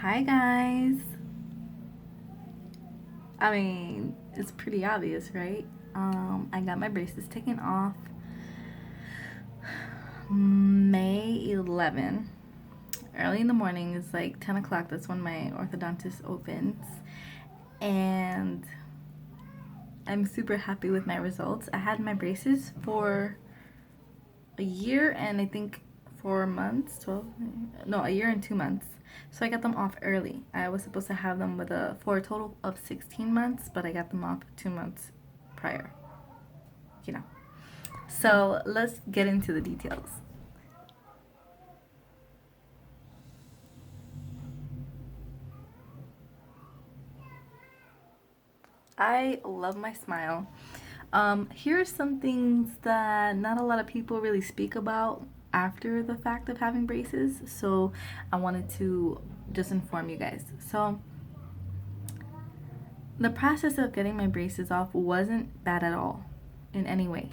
Hi guys. I mean, it's pretty obvious, right? I got my braces taken off May 11. Early in the morning, it's like 10 o'clock. That's when my orthodontist opens. And I'm super happy with my results. I had my braces for a year and I think 4 months, 12, no, a year and 2 months. So I got them off early. I was supposed to have them for a total of 16 months, but I got them off 2 months prior, you know. So let's get into the details. I love my smile. Here's some things that not a lot of people really speak about after the fact of having braces. So I wanted to just inform you guys. So the process of getting my braces off wasn't bad at all in any way.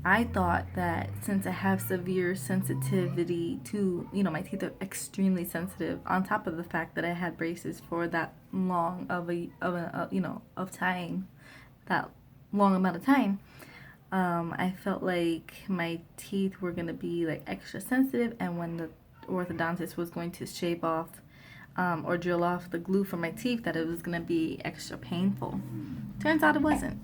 I thought that since I have severe sensitivity to, my teeth are extremely sensitive, on top of the fact that I had braces for that long of time, that long amount of time, I felt like my teeth were gonna be like extra sensitive, and when the orthodontist was going to shave off or drill off the glue from my teeth, that it was gonna be extra painful. Turns out it wasn't.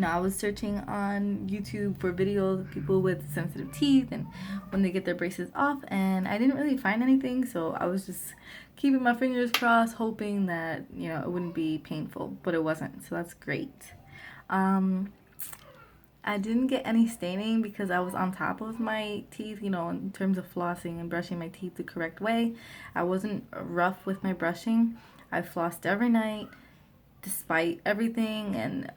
I was searching on YouTube for videos of people with sensitive teeth and when they get their braces off, and I didn't really find anything, so I was just keeping my fingers crossed, hoping that, it wouldn't be painful, but it wasn't, so that's great. I didn't get any staining because I was on top of my teeth, in terms of flossing and brushing my teeth the correct way. I wasn't rough with my brushing. I flossed every night despite everything and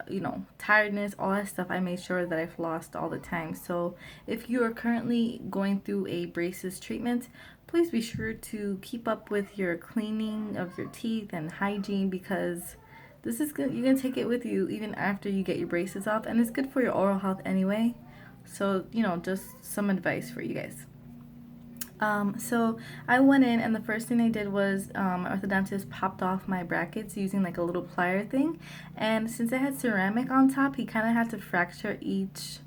tiredness, all that stuff. I made sure that I flossed all the time. So if you are currently going through a braces treatment, please be sure to keep up with your cleaning of your teeth and hygiene, because this is good. You're gonna take it with you even after you get your braces off, and it's good for your oral health anyway. So just some advice for you guys. So I went in, and the first thing they did was my orthodontist popped off my brackets using like a little plier thing. And since I had ceramic on top, he kind of had to fracture each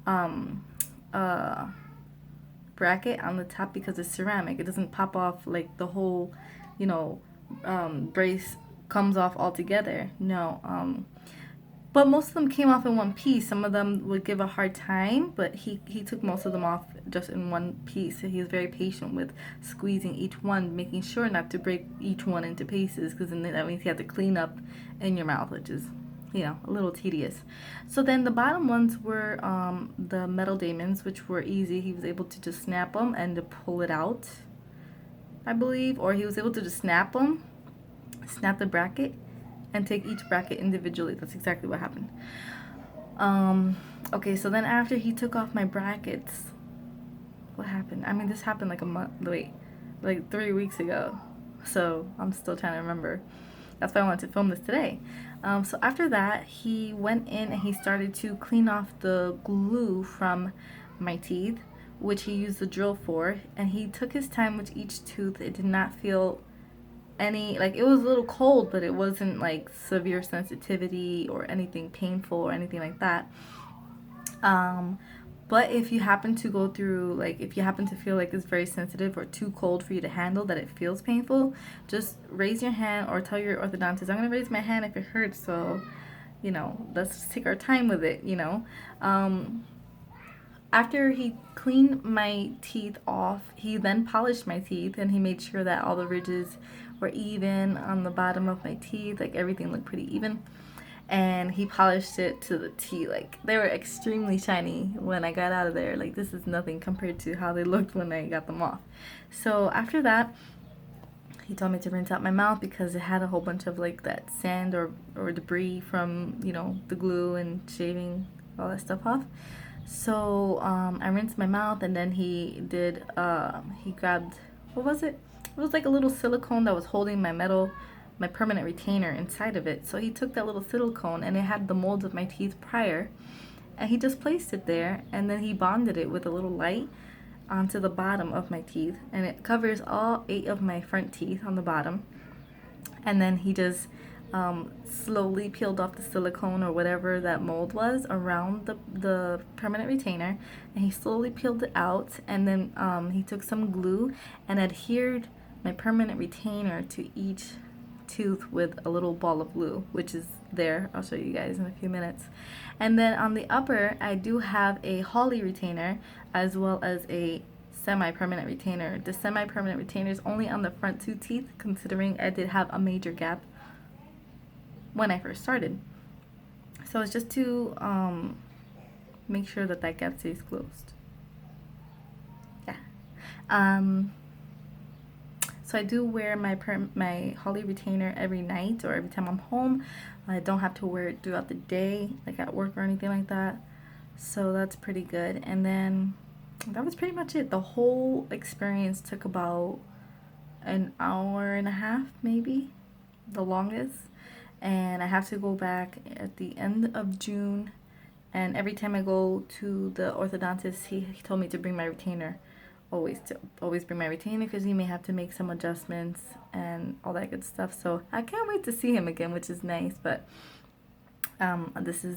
um, uh, bracket on the top because it's ceramic. It doesn't pop off like the whole, you know, brace comes off altogether. No. But most of them came off in one piece. Some of them would give a hard time, but he took most of them off just in one piece. So he was very patient with squeezing each one, making sure not to break each one into pieces, because then that means you have to clean up in your mouth, which is, a little tedious. So then the bottom ones were the metal diamonds, which were easy. He was able to just snap them and to pull it out, I believe, or he was able to just snap them, snap the bracket, and take each bracket individually. That's exactly what happened. Okay, so then after he took off my brackets, what happened? I mean, this happened like 3 weeks ago. So I'm still trying to remember. That's why I wanted to film this today. So after that, he went in and he started to clean off the glue from my teeth, which he used the drill for. And he took his time with each tooth. It did not feel it was a little cold, but it wasn't like severe sensitivity or anything painful or anything like that. But if you happen to go through, if you happen to feel like it's very sensitive or too cold for you to handle, that it feels painful, just raise your hand or tell your orthodontist, I'm going to raise my hand if it hurts, so, let's just take our time with it. After he cleaned my teeth off, he then polished my teeth, and he made sure that all the ridges were even on the bottom of my teeth, like everything looked pretty even. And he polished it to the T. Like, they were extremely shiny when I got out of there. Like, this is nothing compared to how they looked when I got them off. So after that, he told me to rinse out my mouth because it had a whole bunch of like that sand or debris from, the glue and shaving all that stuff off. So I rinsed my mouth, and then he grabbed, what was it? It was like a little silicone that was holding my permanent retainer inside of it. So he took that little silicone, and it had the molds of my teeth prior, and he just placed it there, and then he bonded it with a little light, onto the bottom of my teeth, and it covers all 8 of my front teeth on the bottom. And then he just slowly peeled off the silicone or whatever that mold was around the permanent retainer, and he slowly peeled it out, and then he took some glue and adhered my permanent retainer to each tooth with a little ball of glue, which is there. I'll show you guys in a few minutes. And then on the upper, I do have a Holly retainer as well as a semi-permanent retainer. The semi-permanent retainer is only on the front 2 teeth, considering I did have a major gap when I first started. So it's just to make sure that that gap stays closed. Yeah. So I do wear my Holly retainer every night or every time I'm home. I don't have to wear it throughout the day, like at work or anything like that. So that's pretty good. And then that was pretty much it. The whole experience took about an hour and a half, maybe, the longest. And I have to go back at the end of June. And every time I go to the orthodontist, he told me to bring my retainer. Always bring my retainer, because he may have to make some adjustments and all that good stuff. So I can't wait to see him again, which is nice. But this is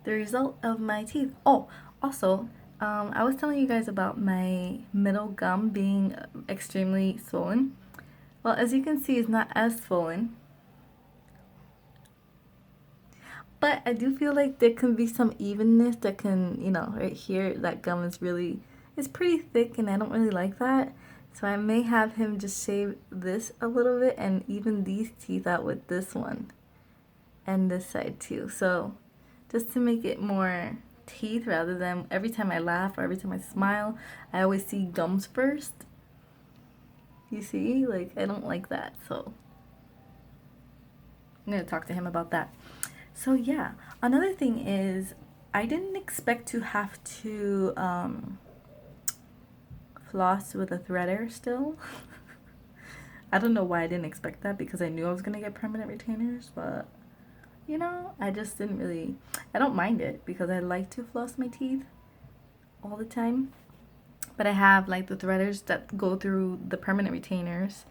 the result of my teeth. Oh, also, I was telling you guys about my middle gum being extremely swollen. Well, as you can see, it's not as swollen. But I do feel like there can be some evenness that can, you know, right here, that gum is really, it's pretty thick, and I don't really like that. So I may have him just shave this a little bit and even these teeth out with this one. And this side too. So just to make it more teeth rather than every time I laugh or every time I smile, I always see gums first. You see? Like, I don't like that. So I'm going to talk to him about that. So yeah, another thing is I didn't expect to have to floss with a threader still. I don't know why I didn't expect that, because I knew I was going to get permanent retainers, but you know, I just didn't really, I don't mind it because I like to floss my teeth all the time. But I have like the threaders that go through the permanent retainers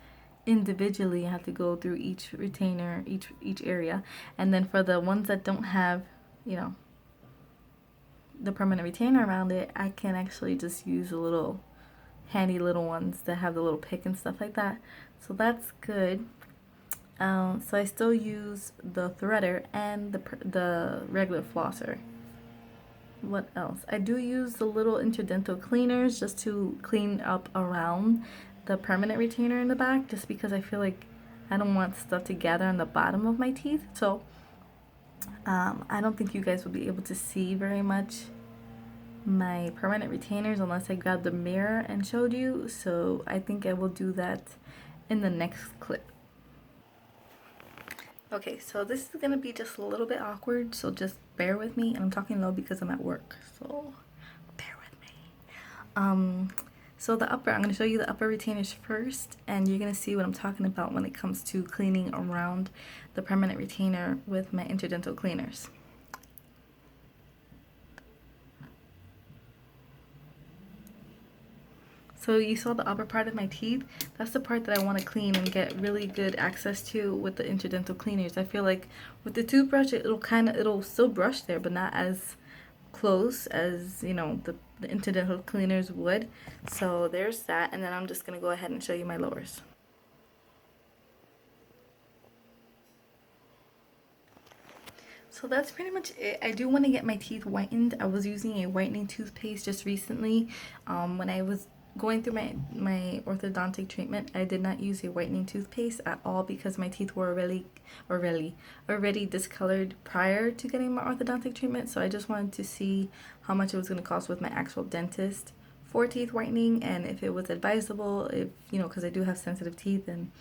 individually. I have to go through each retainer, each area. And then for the ones that don't have, you know, the permanent retainer around it, I can actually just use a little handy little ones that have the little pick and stuff like that. So that's good. So I still use the threader and the regular flosser. What else? I do use the little interdental cleaners just to clean up around the permanent retainer in the back, just because I feel like I don't want stuff to gather on the bottom of my teeth. So I don't think you guys will be able to see very much my permanent retainers unless I grabbed the mirror and showed you. So I think I will do that in the next clip. Okay, so this is going to be just a little bit awkward, so just bear with me. And I'm talking low because I'm at work, so bear with me. So the upper, I'm going to show you the upper retainers first, and you're going to see what I'm talking about when it comes to cleaning around the permanent retainer with my interdental cleaners. So you saw the upper part of my teeth. That's the part that I want to clean and get really good access to with the interdental cleaners. I feel like with the toothbrush, it'll still brush there, but not as close as, you know, the interdental cleaners would. So there's that, and then I'm just gonna go ahead and show you my lowers. So that's pretty much it. I do want to get my teeth whitened. I was using a whitening toothpaste just recently when I was going through my orthodontic treatment. I did not use a whitening toothpaste at all because my teeth were already discolored prior to getting my orthodontic treatment. So I just wanted to see how much it was going to cost with my actual dentist for teeth whitening, and if it was advisable, if, you know, because I do have sensitive teeth, and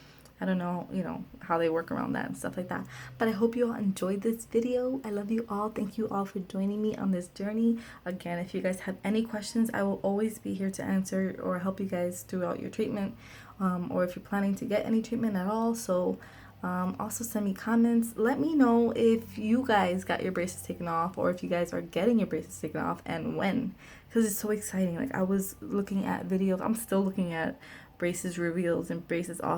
I don't know, you know, how they work around that and stuff like that. But I hope you all enjoyed this video. I love you all. Thank you all for joining me on this journey. Again, if you guys have any questions, I will always be here to answer or help you guys throughout your treatment, or if you're planning to get any treatment at all. So Also send me comments. Let me know if you guys got your braces taken off or if you guys are getting your braces taken off and when, because it's so exciting. Like I was looking at videos, I'm still looking at braces reveals and braces off